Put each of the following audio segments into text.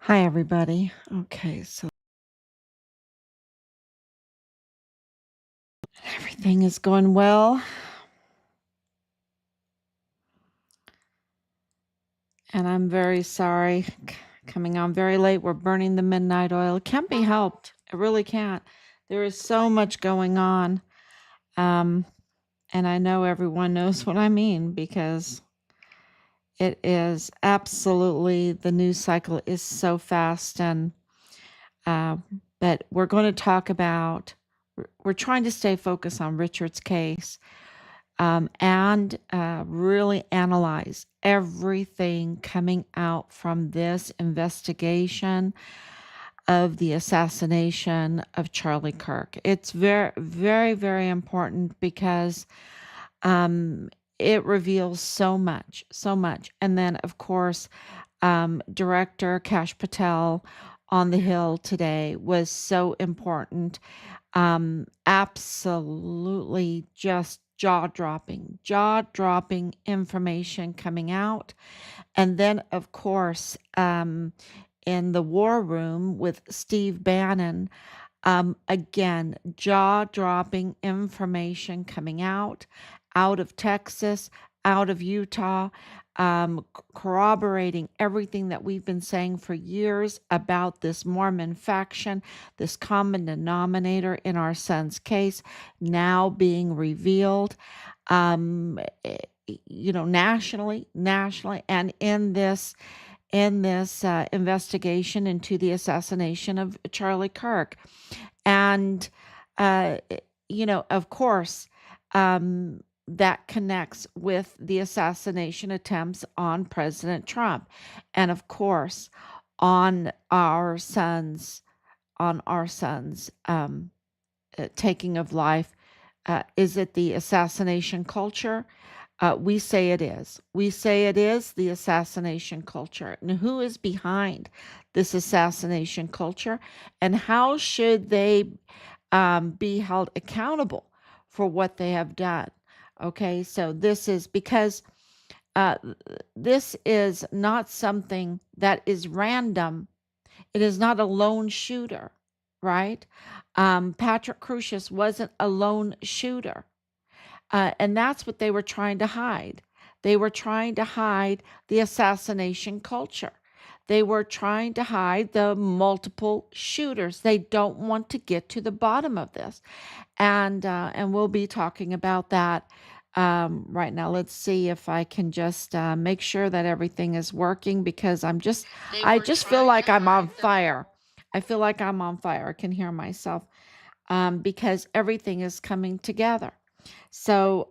Hi, everybody. Okay, so everything is going well, and I'm very sorry coming on very late. We're burning the midnight oil. It can't be helped. It really can't. There is so much going on. Um, and I know everyone knows what I mean because it is absolutely the news cycle is so fast. And uh, but we're going to talk about, we're trying to stay focused on Richard's case. And really analyze everything coming out from this investigation of the assassination of Charlie Kirk. It's very, very, very important because it reveals so much, so much. And then, of course, Director Kash Patel on the Hill today was so important. Absolutely just jaw-dropping information coming out. And then, of course, in the war room with Steve Bannon, again, jaw-dropping information coming out of Texas, out of Utah, corroborating everything that we've been saying for years about this Mormon faction, this common denominator in our son's case, now being revealed, nationally, and in this investigation into the assassination of Charlie Kirk. And, of course, that connects with the assassination attempts on President Trump. And of course, on our son's taking of life. Is it the assassination culture? We say it is. We say it is the assassination culture. And who is behind this assassination culture? And how should they be held accountable for what they have done? Okay, so this is because this is not something that is random. It is not a lone shooter, right? Patrick Crusius wasn't a lone shooter. And that's what they were trying to hide. They were trying to hide the assassination culture. They were trying to hide the multiple shooters. They don't want to get to the bottom of this. And we'll be talking about that right now. Let's see if I can just make sure that everything is working because I just feel like I'm on fire. I feel like I'm on fire. I can hear myself because everything is coming together. So,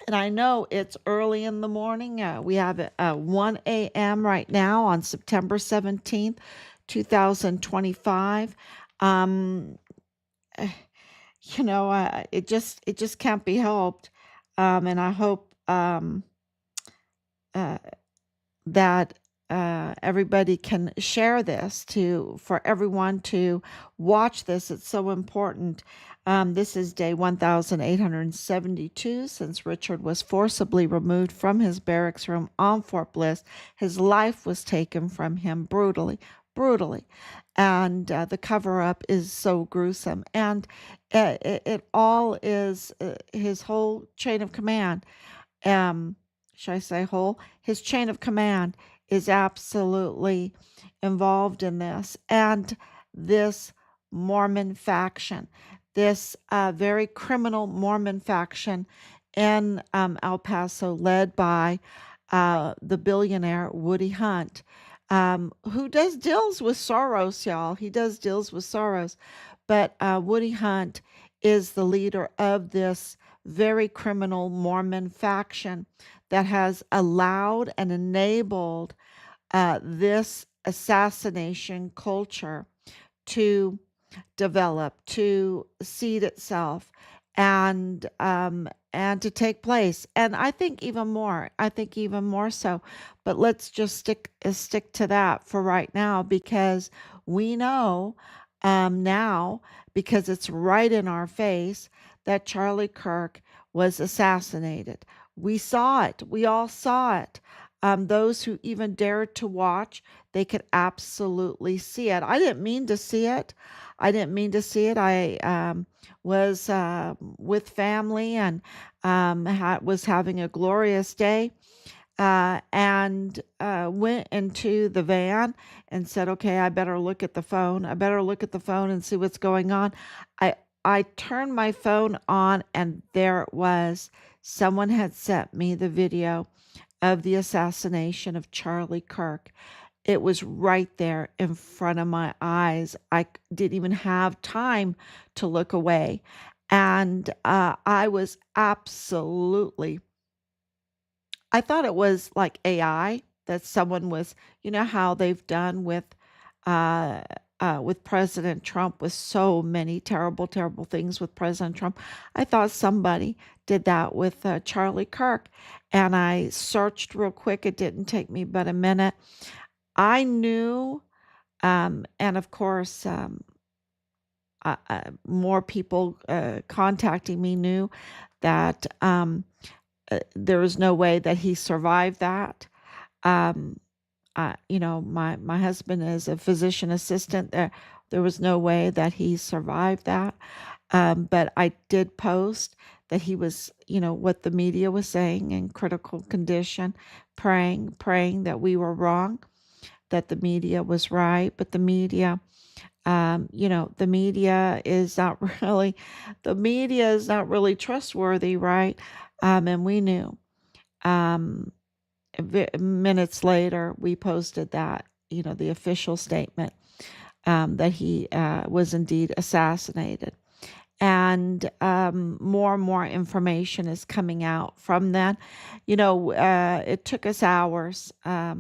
and I know it's early in the morning. We have it 1 a.m. right now on September 17th, 2025. Um, it just can't be helped. And I hope that everybody can share this for everyone to watch this. It's so important. This is day 1872 since Richard was forcibly removed from his barracks room on Fort Bliss. His life was taken from him brutally. And the cover-up is so gruesome. And it all is his whole chain of command. Should I say whole? His chain of command is absolutely involved in this. And this Mormon faction, this very criminal Mormon faction in El Paso, led by the billionaire Woody Hunt, who does deals with Soros, y'all. He does deals with Soros. But Woody Hunt is the leader of this very criminal Mormon faction that has allowed and enabled this assassination culture to develop, to seed itself, and to take place. And I think even more. I think even more so. But let's just stick to that for right now because we know now, because it's right in our face, that Charlie Kirk was assassinated. We saw it. We all saw it. those who even dared to watch, they could absolutely see it. I didn't mean to see it. I was with family and was having a glorious day, and went into the van and said, "Okay, I better look at the phone. I better look at the phone and see what's going on." I I turned my phone on, and there it was. Someone had sent me the video of the assassination of Charlie Kirk. It was right there in front of my eyes. Didn't even have time to look away. And I was absolutely, I thought it was like AI that someone was, how they've done uh, with President Trump, with so many terrible, terrible things with President Trump. I thought somebody did that with Charlie Kirk. And I searched real quick. It didn't take me but a minute. I knew, and of course, more people contacting me knew that there was no way that he survived that. Um, my husband is a physician assistant. There was no way that he survived that. But I did post that he was, what the media was saying, in critical condition, praying that we were wrong, that the media was right. But the media, the media is not really, trustworthy, right? And we knew. Um, Minutes later, we posted that, the official statement, that he was indeed assassinated. And more and more information is coming out from that. It took us hours, uh,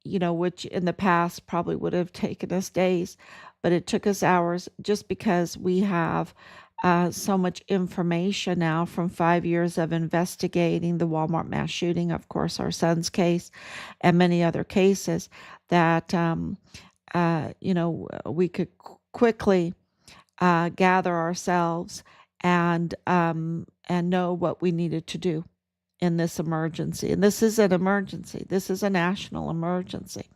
which in the past probably would have taken us days, but it took us hours just because we have so much information now from 5 years of investigating the Walmart mass shooting, of course, our son's case, and many other cases that, we could quickly gather ourselves and know what we needed to do in this emergency. And this is an emergency. This is a national emergency.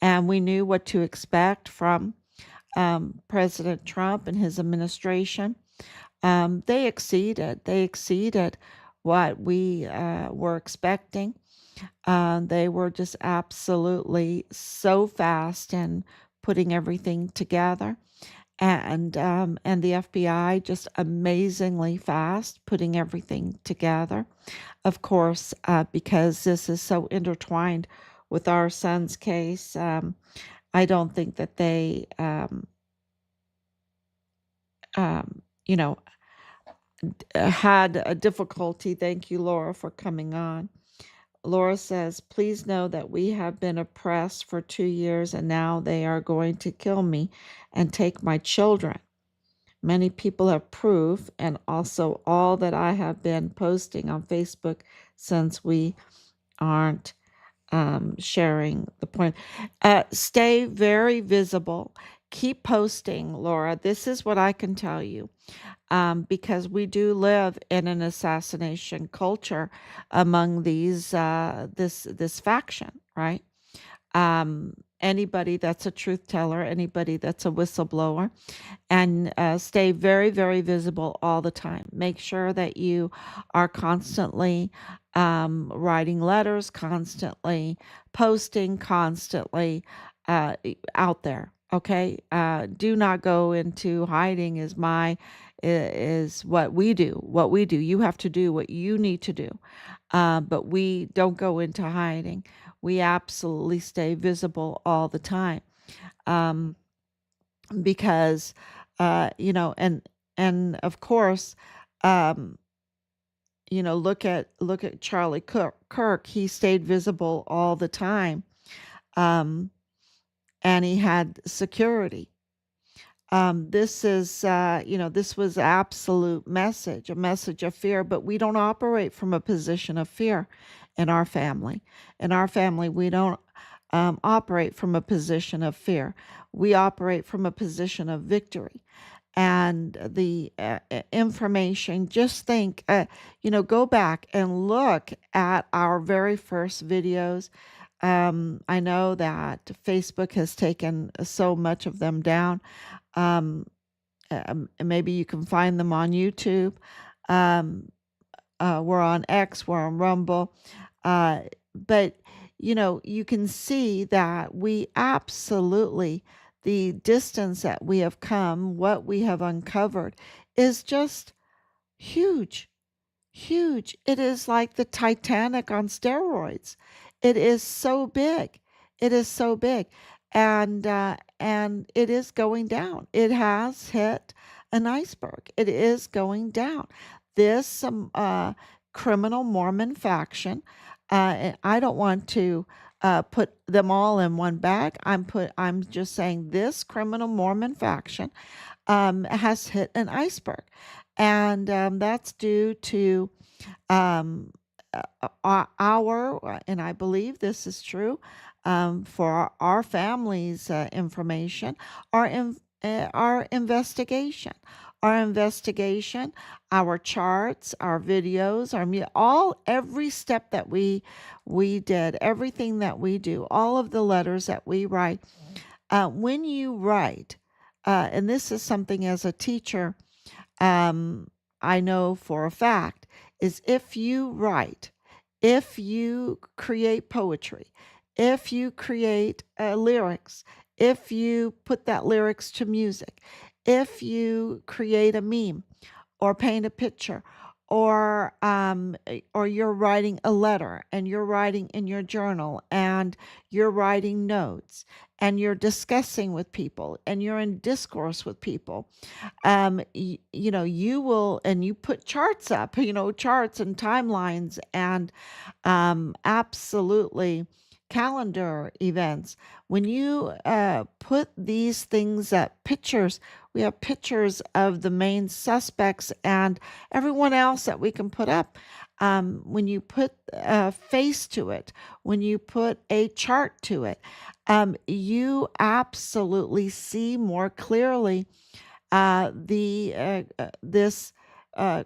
And we knew what to expect from President Trump and his administration. They exceeded. They exceeded what we were expecting. They were just absolutely so fast in putting everything together, and the FBI just amazingly fast putting everything together. Of course, because this is so intertwined with our son's case, I don't think that they, um, you know, had a difficulty. Thank you, Laura, for coming on. Laura says, "Please know that we have been oppressed for 2 years and now they are going to kill me and take my children. Many people have proof, and also all that I have been posting on Facebook, since we aren't sharing the point." Stay very visible. Keep posting, Laura. This is what I can tell you, because we do live in an assassination culture among this faction, right? Anybody that's a truth teller, anybody that's a whistleblower, and stay very, very visible all the time. Make sure that you are constantly writing letters, constantly posting, constantly out there. Okay, do not go into hiding. Is what we do. What we do. You have to do what you need to do, but we don't go into hiding. We absolutely stay visible all the time. Um, because and of course, um look at Charlie Kirk. He stayed visible all the time, um and he had security. This was absolute message, a message of fear, but we don't operate from a position of fear in our family. In our family, we don't operate from a position of fear. We operate from a position of victory. and the information. Just think, go back and look at our very first videos. I know that Facebook has taken so much of them down. Um, and maybe you can find them on YouTube. Um, we're on X, we're on Rumble. Uh, but, you can see that we absolutely, the distance that we have come, what we have uncovered is just huge. Huge. It is like the Titanic on steroids. It is so big. It is so big. And it is going down. It has hit an iceberg. It is going down. This criminal Mormon faction, and I don't want to put them all in one bag. I'm just saying this criminal Mormon faction has hit an iceberg. And that's due to um, and I believe this is true for our family's information, our investigation. Our investigation, our charts, our videos, every step that we did, everything that we do, all of the letters that we write. When you write, and this is something as a teacher, I know for a fact, is if you write, if you create poetry, if you create lyrics, if you put that lyrics to music, if you create a meme or paint a picture, or you're writing a letter and you're writing in your journal and you're writing notes and you're discussing with people and you're in discourse with people, you will, and you put charts up, charts and timelines and absolutely calendar events. When you put these things up, pictures, we have pictures of the main suspects and everyone else that we can put up. When you put a face to it, when you put a chart to it, you absolutely see more clearly the this uh,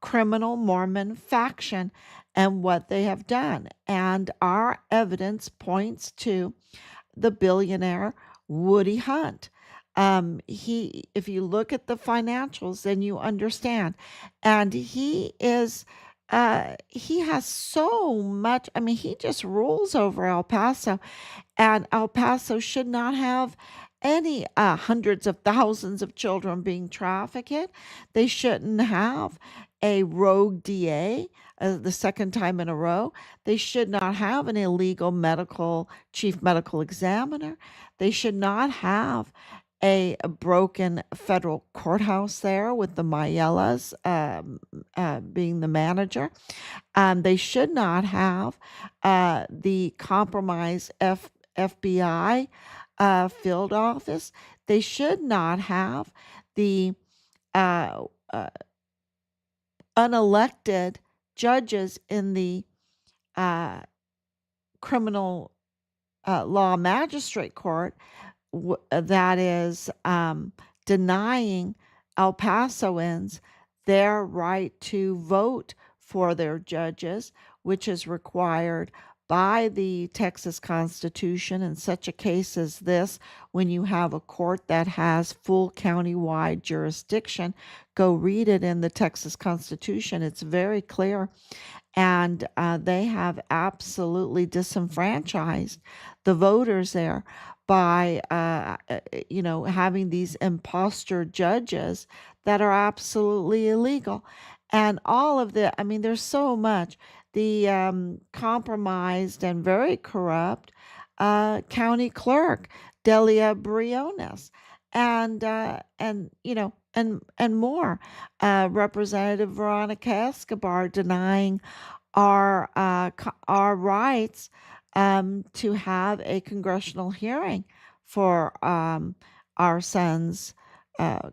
criminal Mormon faction and what they have done. And our evidence points to the billionaire Woody Hunt. If you look at the financials, then you understand. And he has so much. I mean, he just rules over El Paso, and El Paso should not have any hundreds of thousands of children being trafficked. They shouldn't have a rogue DA the second time in a row. They should not have an illegal chief medical examiner. They should not have a broken federal courthouse there with the Mayellas being the manager. They should not have the compromised FBI field office. They should not have the uh, uh, unelected judges in the uh, criminal law magistrate court that is denying El Pasoans their right to vote for their judges, which is required by the Texas Constitution in such a case as this. When you have a court that has full county-wide jurisdiction, go read it in the Texas Constitution. It's very clear. And they have absolutely disenfranchised the voters there by having these imposter judges that are absolutely illegal. And all of there's so much. The compromised and very corrupt county clerk, Delia Briones, and more. Representative Veronica Escobar denying our rights to have a congressional hearing for our son's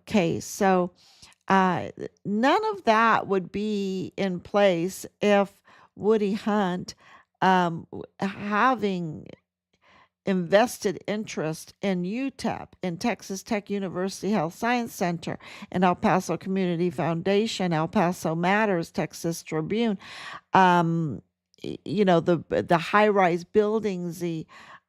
case. So none of that would be in place if Woody Hunt having invested interest in UTEP, in Texas Tech University Health Science Center, in El Paso Community Foundation, El Paso Matters, Texas Tribune, um, the high-rise buildings,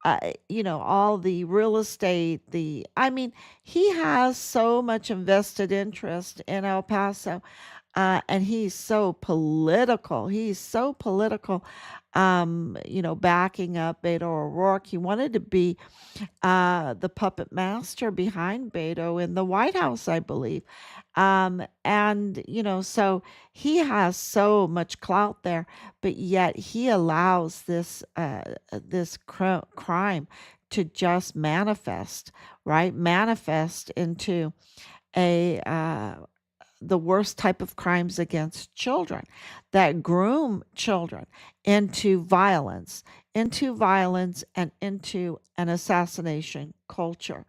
all the real estate, I mean, he has so much invested interest in El Paso, and he's so political. He's so political, backing up Beto O'Rourke. He wanted to be the puppet master behind Beto in the White House, I believe. And, so he has so much clout there, but yet he allows this crime to just manifest, right? Manifest into a the worst type of crimes against children that groom children into violence, and into an assassination culture.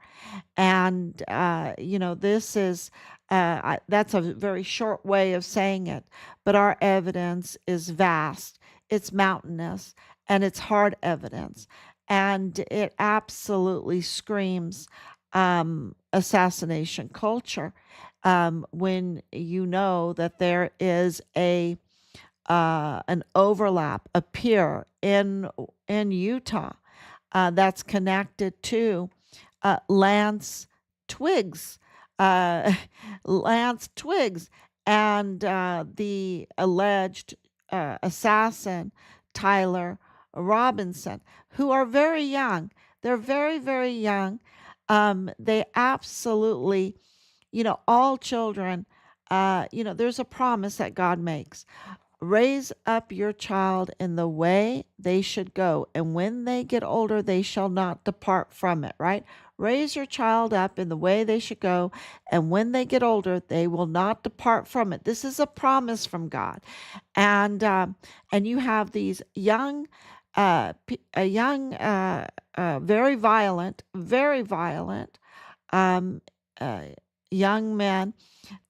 And, this is, that's a very short way of saying it, but our evidence is vast, it's mountainous, and it's hard evidence. And it absolutely screams assassination culture, when you know that there is an overlap, a peer in Utah, that's connected to Lance Twiggs, uh, Lance Twiggs, and the alleged assassin Tyler Robinson, who are very young. They're very, very young. They absolutely, all children, there's a promise that God makes. Raise up your child in the way they should go, and when they get older, they shall not depart from it, right? Raise your child up in the way they should go, and when they get older, they will not depart from it. This is a promise from God. And you have these young, very violent, um, uh, young men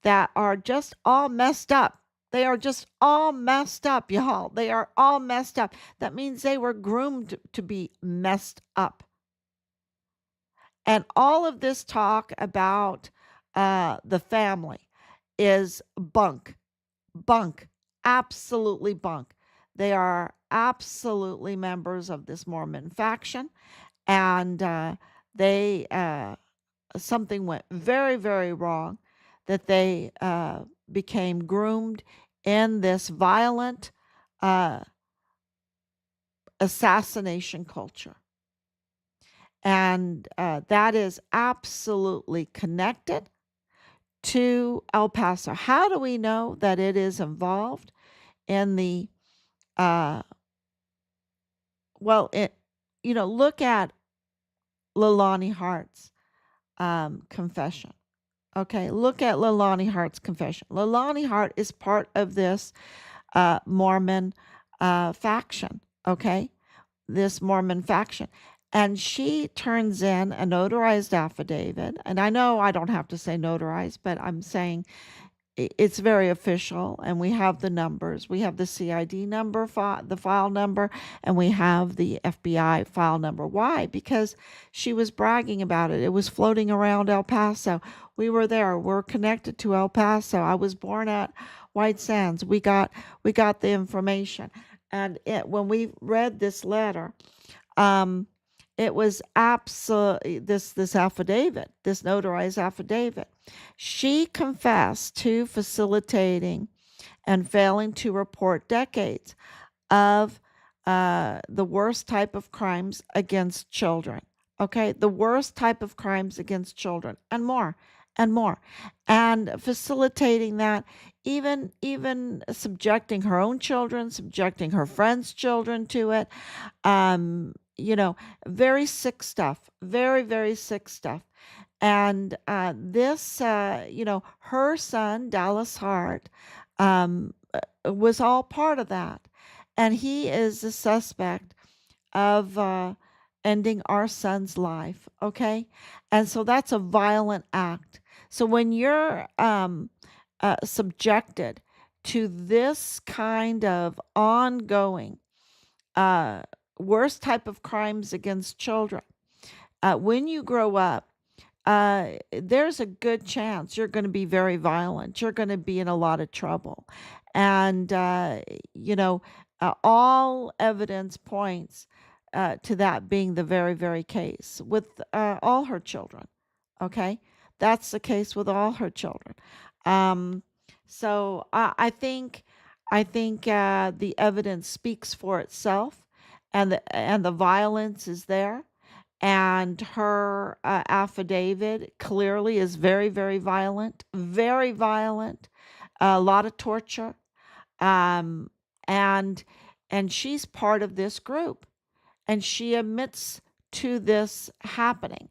that are just all messed up. They are just all messed up, y'all. They are all messed up. That means they were groomed to be messed up. And all of this talk about the family is bunk, bunk, absolutely bunk. They are absolutely members of this Mormon faction, and they something went very, very wrong, that they became groomed in this violent uh, assassination culture. And that is absolutely connected to El Paso. How do we know that it is involved in the, uh, look at Leilani Hart's confession. Okay, look at Leilani Hart's confession. Leilani Hart is part of this Mormon faction, okay? This Mormon faction. And she turns in a notarized affidavit. And I know I don't have to say notarized, but I'm saying it's very official. And we have the numbers. We have the CID number, the file number, and we have the FBI file number. Why? Because she was bragging about it. It was floating around El Paso. We were there. We're connected to El Paso. I was born at White Sands. We got the information. And when we read this letter, it was absolutely this affidavit, this notarized affidavit. She confessed to facilitating and failing to report decades of the worst type of crimes against children. Okay, the worst type of crimes against children, and more, and facilitating that, even subjecting her own children, subjecting her friends' children to it. Very sick stuff, very, very sick stuff. And this, her son, Dallas Hart, was all part of that. And he is a suspect of ending our son's life, okay? And so that's a violent act. So when you're subjected to this kind of ongoing worst type of crimes against children, when you grow up, there's a good chance you're going to be very violent. You're going to be in a lot of trouble. And, you know, all evidence points to that being the very, very case with all her children. Okay. That's the case with all her children. Um, so I think the evidence speaks for itself, and the violence is there, and her affidavit clearly is very, very violent, a lot of torture, um, and and she's part of this group, and she admits to this happening.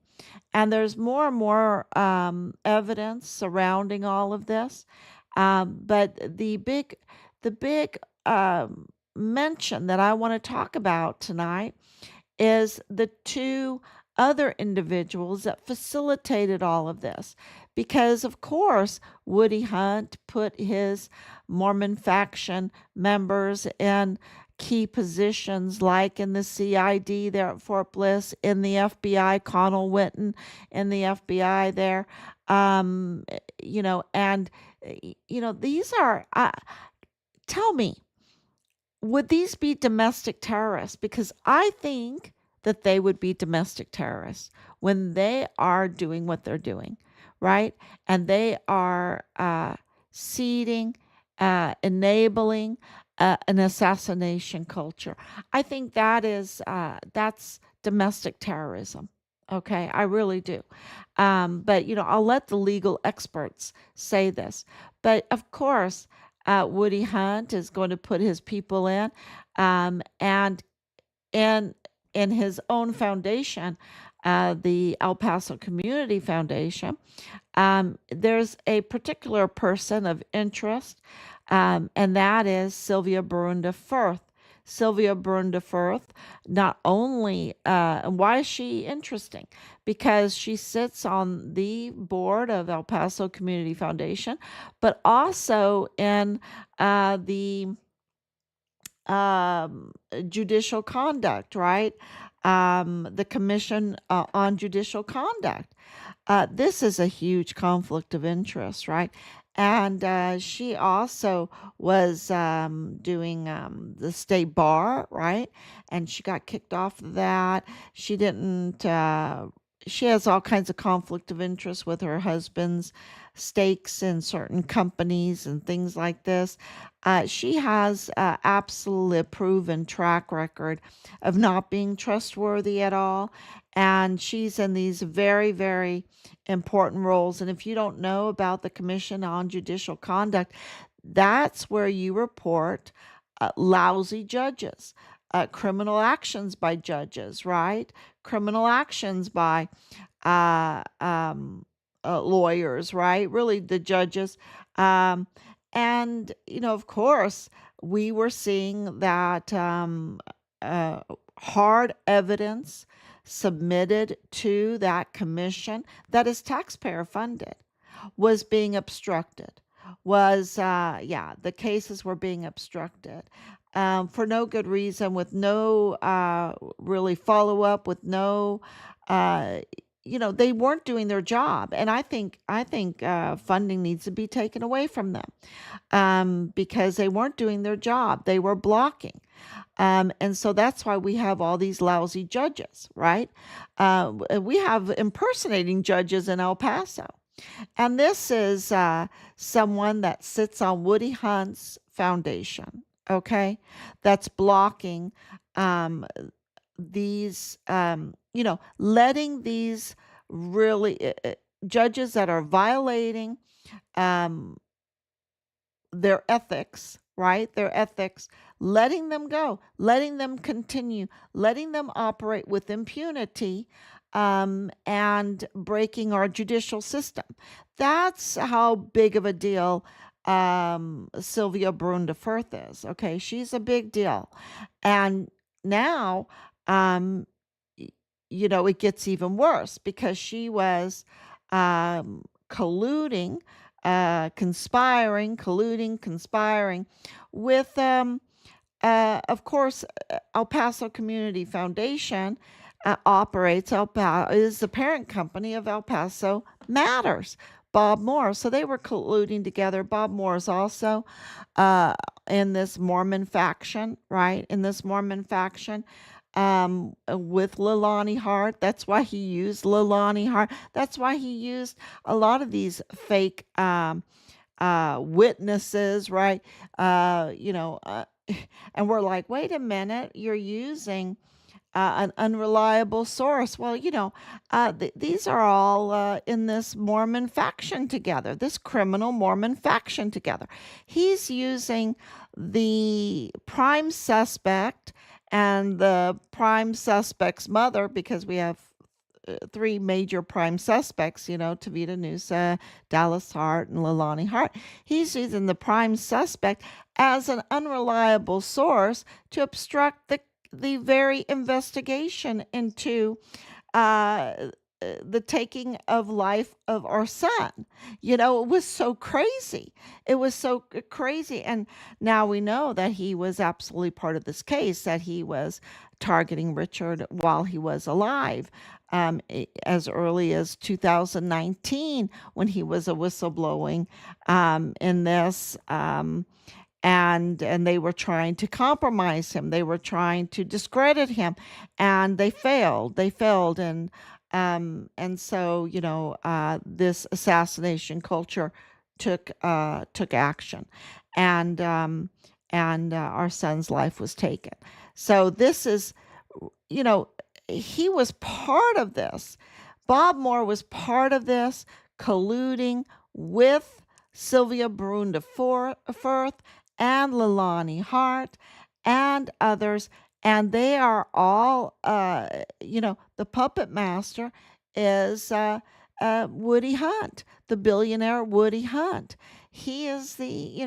And there's more and more evidence surrounding all of this, but the big mention that I want to talk about tonight is the two other individuals that facilitated all of this. Because, of course, Woody Hunt put his Mormon faction members in key positions, like in the CID there at Fort Bliss, in the FBI, Connell Witten in the FBI there. Um, and, these are, tell me, would these be domestic terrorists? Because I think that they would be domestic terrorists when they are doing what they're doing, right? And they are seeding, enabling an assassination culture. I think that's domestic terrorism. Okay, I really do. But I'll let the legal experts say this. But of course, Woody Hunt is going to put his people in, and in his own foundation, the El Paso Community Foundation. There's a particular person of interest, and that is Sylvia Borunda Firth. Sylvia Borunda Firth, not only, why is she interesting? Because she sits on the board of El Paso Community Foundation, but also in the judicial conduct, right? The Commission on Judicial Conduct. This is a huge conflict of interest, right? And she also was doing the state bar, right? And she got kicked off of that. She didn't, she has all kinds of conflict of interest with her husband's stakes in certain companies and things like this. She has absolutely proven track record of not being trustworthy at all. And she's in these very, very important roles. And if you don't know about the Commission on Judicial Conduct, that's where you report lousy judges, criminal actions by judges, right? Criminal actions by uh, um, lawyers, right? Really, the judges. Um, and, of course, we were seeing that uh, hard evidence submitted to that commission that is taxpayer funded was being obstructed. The cases were being obstructed for no good reason, with no really follow up, with no uh, they weren't doing their job. And I think funding needs to be taken away from them, because they weren't doing their job. They were blocking. And so that's why we have all these lousy judges, right? We have impersonating judges in El Paso. And this is someone that sits on Woody Hunt's foundation, okay? That's blocking um, these, letting these really judges that are violating um, their ethics, right? Their ethics, letting them go, letting them continue, letting them operate with impunity, and breaking our judicial system. That's how big of a deal Sylvia Borunda Firth is. Okay, she's a big deal. And now, um, it gets even worse because she was colluding, conspiring with, of course, El Paso Community Foundation, operates El Paso, is the parent company of El Paso Matters. Bob Moore. So they were colluding together. Bob Moore is also uh, in this Mormon faction, right? In this Mormon faction with Leilani Hart. That's why he used Leilani Hart. That's why he used a lot of these fake witnesses, right? And we're like, wait a minute, you're using an unreliable source. Well, these are all in this Mormon faction together, this criminal Mormon faction together. He's using the prime suspect and the prime suspect's mother, because we have three major prime suspects, Tavita Nusa, Dallas Hart, and Leilani Hart. He's using the prime suspect as an unreliable source to obstruct the very investigation into uh, the taking of life of our son. It was so crazy. It was so crazy. And now we know that he was absolutely part of this case, that he was targeting Richard while he was alive. As early as 2019, when he was a whistleblowing in this. And they were trying to compromise him. They were trying to discredit him, and they failed. And so this assassination culture took action, and our son's life was taken. So this is, you know he was part of this. Bob Moore was part of this, colluding with Sylvia Borunda Firth and Leilani Hart and others. And they are all, the puppet master is Woody Hunt, the billionaire Woody Hunt. He is he's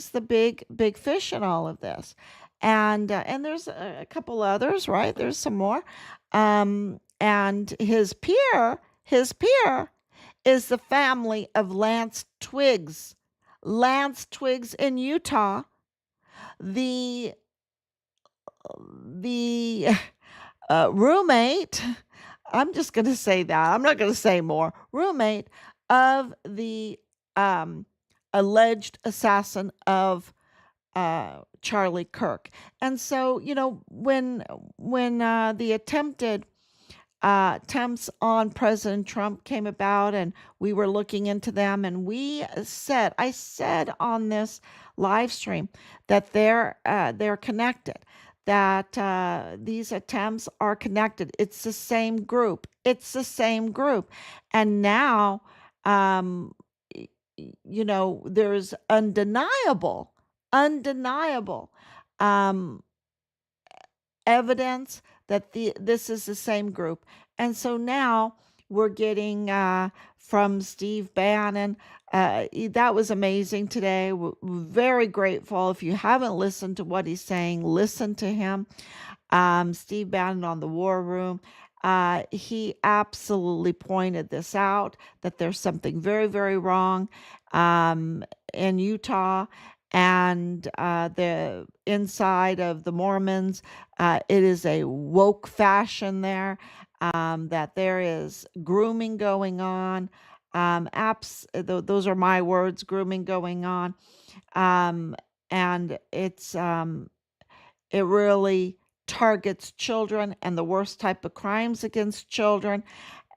the big fish in all of this. And there's a couple others, right? There's some more. And his peer is the family of Lance Twiggs. Lance Twiggs in Utah, the the roommate. I'm just going to say that. I'm not going to say more. Roommate of the alleged assassin of Charlie Kirk. And so, when the attempts on President Trump came about, and we were looking into them, and I said on this live stream that they're connected, that these attempts are connected. It's the same group. And now, um, there's undeniable um, evidence that this is the same group. And so now we're getting from Steve Bannon. That was amazing today. We're very grateful. If you haven't listened to what he's saying, listen to him. Steve Bannon on the War Room. He absolutely pointed this out, that there's something very, very wrong in Utah, and the inside of the Mormons. It is a woke fashion there, that there is grooming going on. Those are my words, grooming going on. Um, and it really targets children, and the worst type of crimes against children,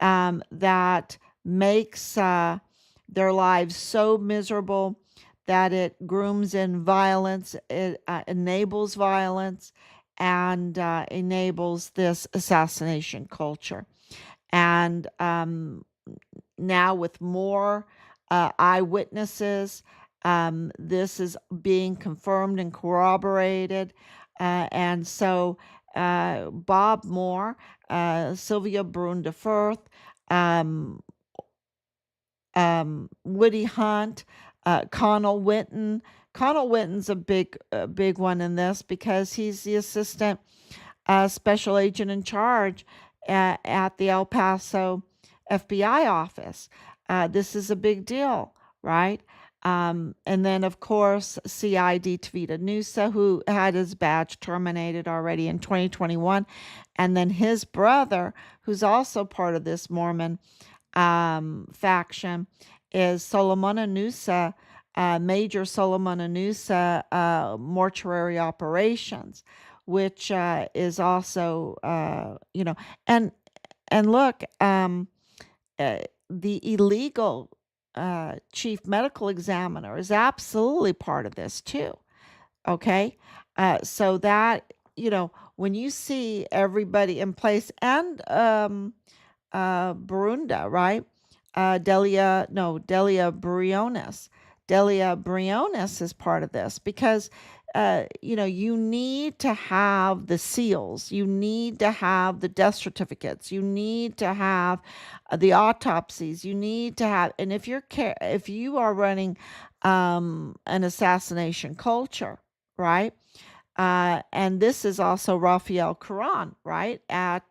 that makes their lives so miserable that it grooms in violence, it enables violence, and enables this assassination culture. And now, with more eyewitnesses, this is being confirmed and corroborated. And so Bob Moore, Sylvia Borunda Firth, um, Woody Hunt, Connell Witten. Connell Witten's a big one in this, because he's the assistant special agent in charge at the El Paso FBI office. This is a big deal, right? And then, of course, CID Tvita Nusa, who had his badge terminated already in 2021. And then his brother, who's also part of this Mormon faction, is Solomon Anusa, Major Solomon Anusa Mortuary Operations, which is also, and look, the illegal chief medical examiner is absolutely part of this too. Okay. So that, when you see everybody in place, and Borunda, right? Delia Briones. Delia Briones is part of this because, you need to have the seals, you need to have the death certificates, you need to have the autopsies, you need to have, and if you are running an assassination culture, right? And this is also Raphael Quran, right? At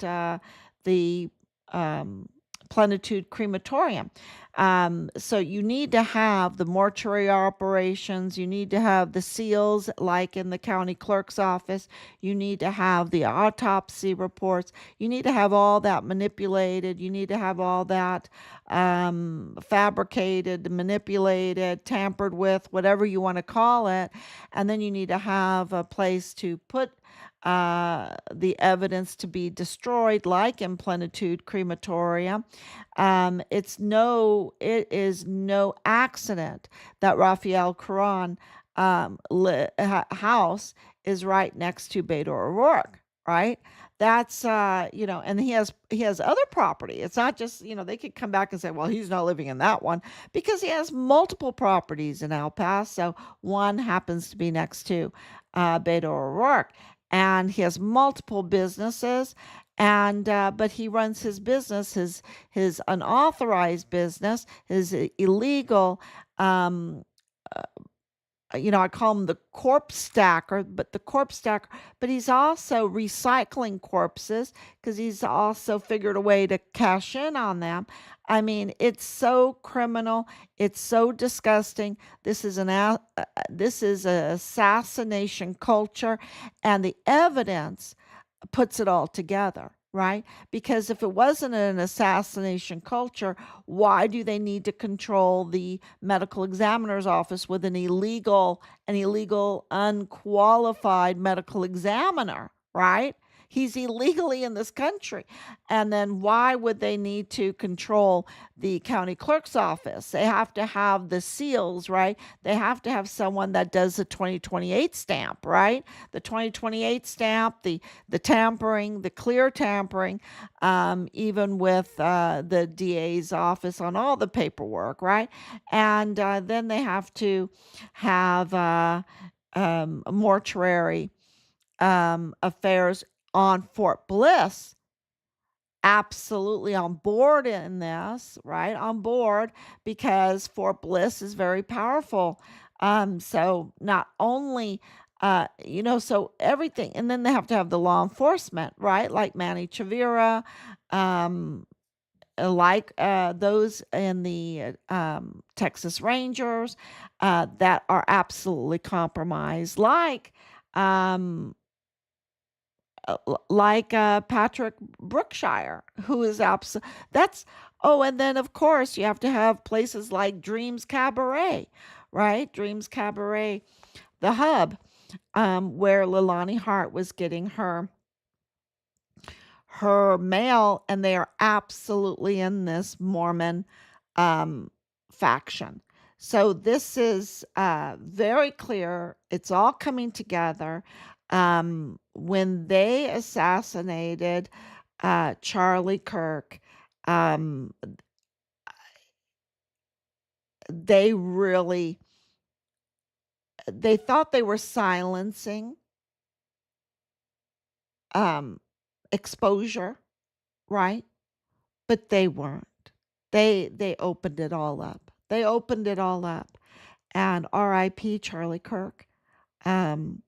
the um, Plenitude Crematorium. So you need to have the mortuary operations, you need to have the seals, like in the county clerk's office, you need to have the autopsy reports, you need to have all that manipulated, you need to have all that fabricated, manipulated, tampered with, whatever you want to call it. And then you need to have a place to put the evidence to be destroyed, like in Plenitude Crematorium. It is no accident that Raphael Quran house is right next to Beto O'Rourke, right? That's and he has other property. It's not just, they could come back and say, well, he's not living in that one, because he has multiple properties in El Paso. One happens to be next to Beto O'Rourke, and he has multiple businesses. And but he runs his business, his unauthorized business, his illegal, um, I call him the corpse stacker, but he's also recycling corpses because he's also figured a way to cash in on them. I mean, it's so criminal. It's so disgusting. This is an assassination culture, and the evidence puts it all together, right? Because if it wasn't an assassination culture, why do they need to control the medical examiner's office with an illegal, unqualified medical examiner, right? He's illegally in this country. And then why would they need to control the county clerk's office? They have to have the seals, right? They have to have someone that does the 2028 stamp, right? The 2028 stamp, the tampering, the clear tampering, even with the DA's office on all the paperwork, right? And then they have to have mortuary affairs on Fort Bliss, absolutely on board in this, right? On board, because Fort Bliss is very powerful. So not only, so everything, and then they have to have the law enforcement, right? Like Manny Chavira, um, like those in the Texas Rangers that are absolutely compromised, um, Patrick Brookshire, who is that's, oh, and then of course you have to have places like Dreams Cabaret, right? Dreams Cabaret, the hub, where Leilani Hart was getting her mail, and they are absolutely in this Mormon faction. So this is very clear. It's all coming together. When they assassinated Charlie Kirk, um, they really they thought they were silencing um, exposure, right? But they weren't. They opened it all up. They opened it all up. And R.I.P. Charlie Kirk. Um,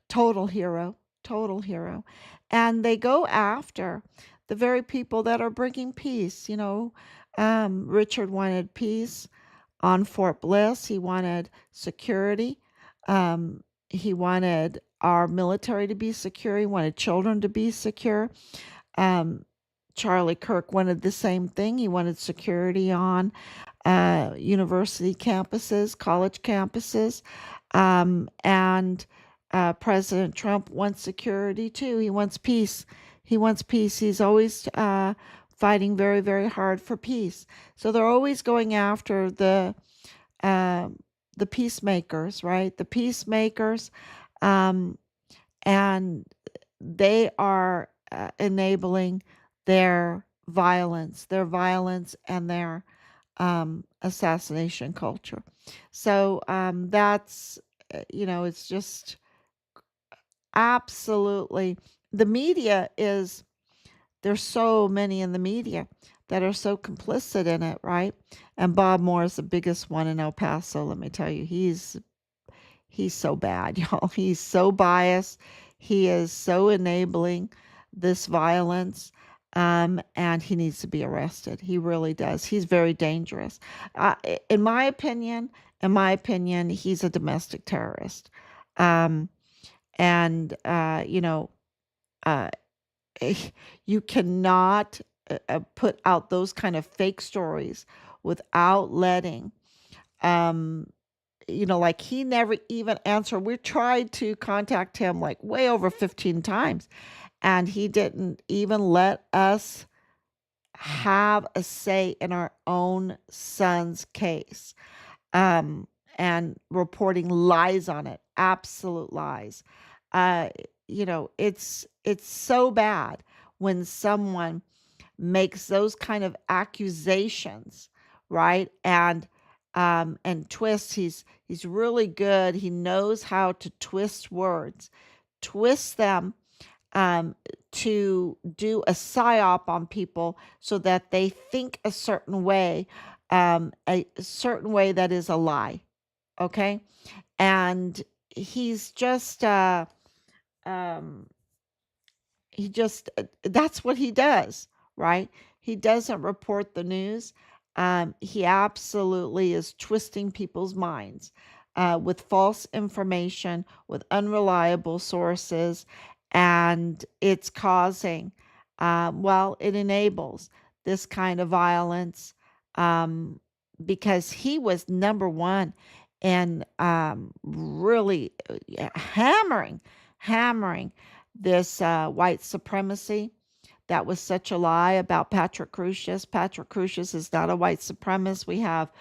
Total hero, total hero. And they go after the very people that are bringing peace. Richard wanted peace. on Fort Bliss. He wanted security. He wanted our military to be secure. He wanted children to be secure. Um, Charlie Kirk wanted the same thing. He wanted security on university campuses, college campuses. And President Trump wants security too. He wants peace. He wants peace. He's always fighting very, very hard for peace. So they're always going after uh, the peacemakers, right? The peacemakers, um, and they are enabling their violence and their assassination culture. So that's, it's just absolutely, the media is, there's so many in the media that are so complicit in it, right? And Bob Moore is the biggest one in El Paso. Let me tell you, he's so bad, y'all. He's so biased. He is so enabling this violence. And he needs to be arrested. He really does. He's very dangerous. Uh, in my opinion, he's a domestic terrorist. Um, and uh, you cannot put out those kind of fake stories without letting um like he never even answered. We tried to contact him like way over 15 times, and he didn't even let us have a say in our own son's case. um, and reporting lies on it, absolute lies. Uh, it's so bad when someone makes those kind of accusations, right? And twist. He's really good. He knows how to twist words, twist them um, to do a psyop on people so that they think a certain way that is a lie. Okay. And he's just, um, he just, that's what he does, right? He doesn't report the news. He absolutely is twisting people's minds with false information, with unreliable sources, and it's causing, it enables this kind of violence, um, because he was number one in really hammering this white supremacy. That was such a lie about Patrick Crusius. Patrick Crusius is not a white supremacist. We have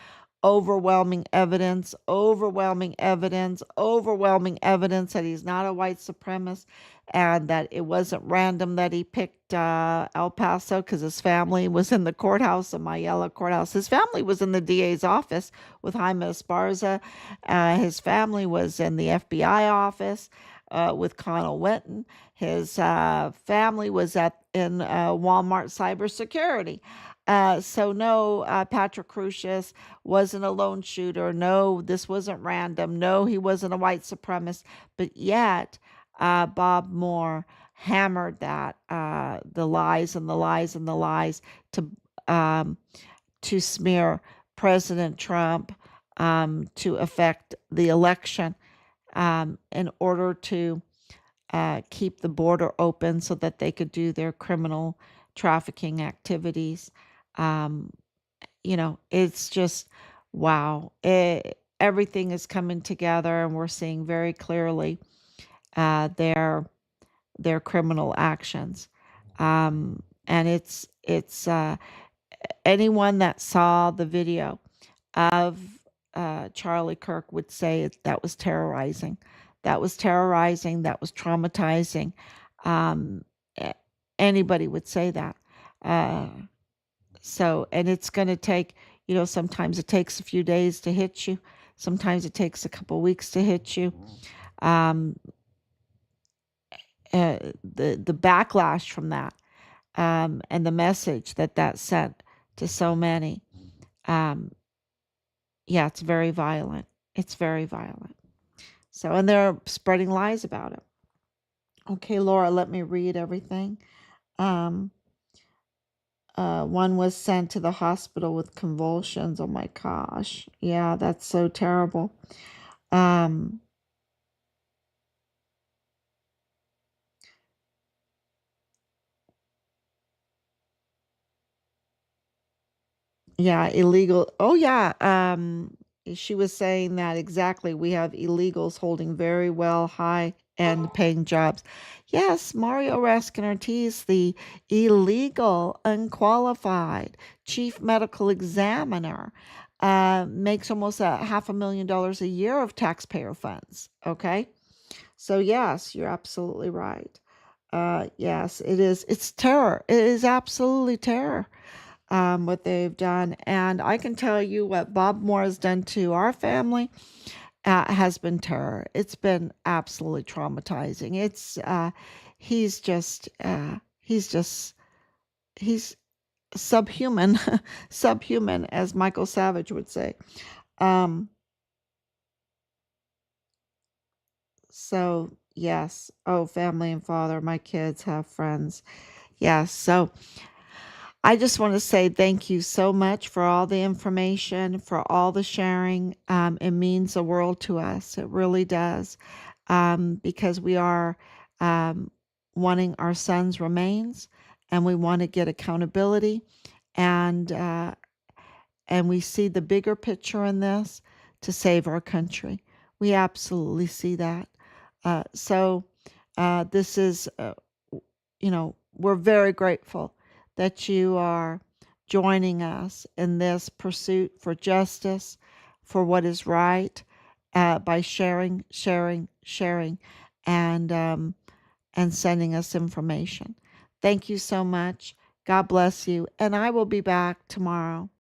overwhelming evidence that he's not a white supremacist, and that it wasn't random that he picked El Paso because his family was in the courthouse, the Mayella courthouse. His family was in the DA's office with Jaime Esparza. His family was in the FBI office with Connell Witten. His family was in Walmart cybersecurity. So no, Patrick Crusius wasn't a lone shooter. No, this wasn't random. No, he wasn't a white supremacist. But yet, Bob Moore hammered that the lies and the lies and the lies to um, to smear President Trump, to affect the election, in order to keep the border open so that they could do their criminal trafficking activities. Um, it's just wow. Everything is coming together, and we're seeing very clearly their criminal actions. And it's anyone that saw the video of Charlie Kirk would say that was terrorizing. That was terrorizing. That was traumatizing. Um, Anybody would say that. Uh, and it's going to take, sometimes it takes a few days to hit you. Sometimes it takes a couple weeks to hit you. Um, the backlash from that, and the message that sent to so many, um, yeah, it's very violent. It's very violent. So, and they're spreading lies about it. Okay, Laura, let me read everything. Um, One was sent to the hospital with convulsions. Oh my gosh. Yeah, that's so terrible. Um, yeah, illegal. Oh, yeah. She was saying that exactly. We have illegals holding very well high end paying jobs. Yes, Mario Raskin Ortiz, the illegal, unqualified chief medical examiner, makes almost a $500,000 a year of taxpayer funds. Okay. So, yes, you're absolutely right. Yes, it is. It's terror. It is absolutely terror, what they've done. And I can tell you what Bob Moore has done to our family has been terror. It's been absolutely traumatizing. He's just, he's subhuman, subhuman, as Michael Savage would say. Um, so, yes. Oh, family and father, my kids have friends. Yes. So, I just want to say thank you so much for all the information, for all the sharing. It means the world to us. It really does. Because we are um, wanting our son's remains and we want to get accountability. And, uh, and we see the bigger picture in this to save our country. We absolutely see that. This is we're very grateful that you are joining us in this pursuit for justice, for what is right, by sharing, sharing, sharing, and sending us information. Thank you so much. God bless you, and I will be back tomorrow.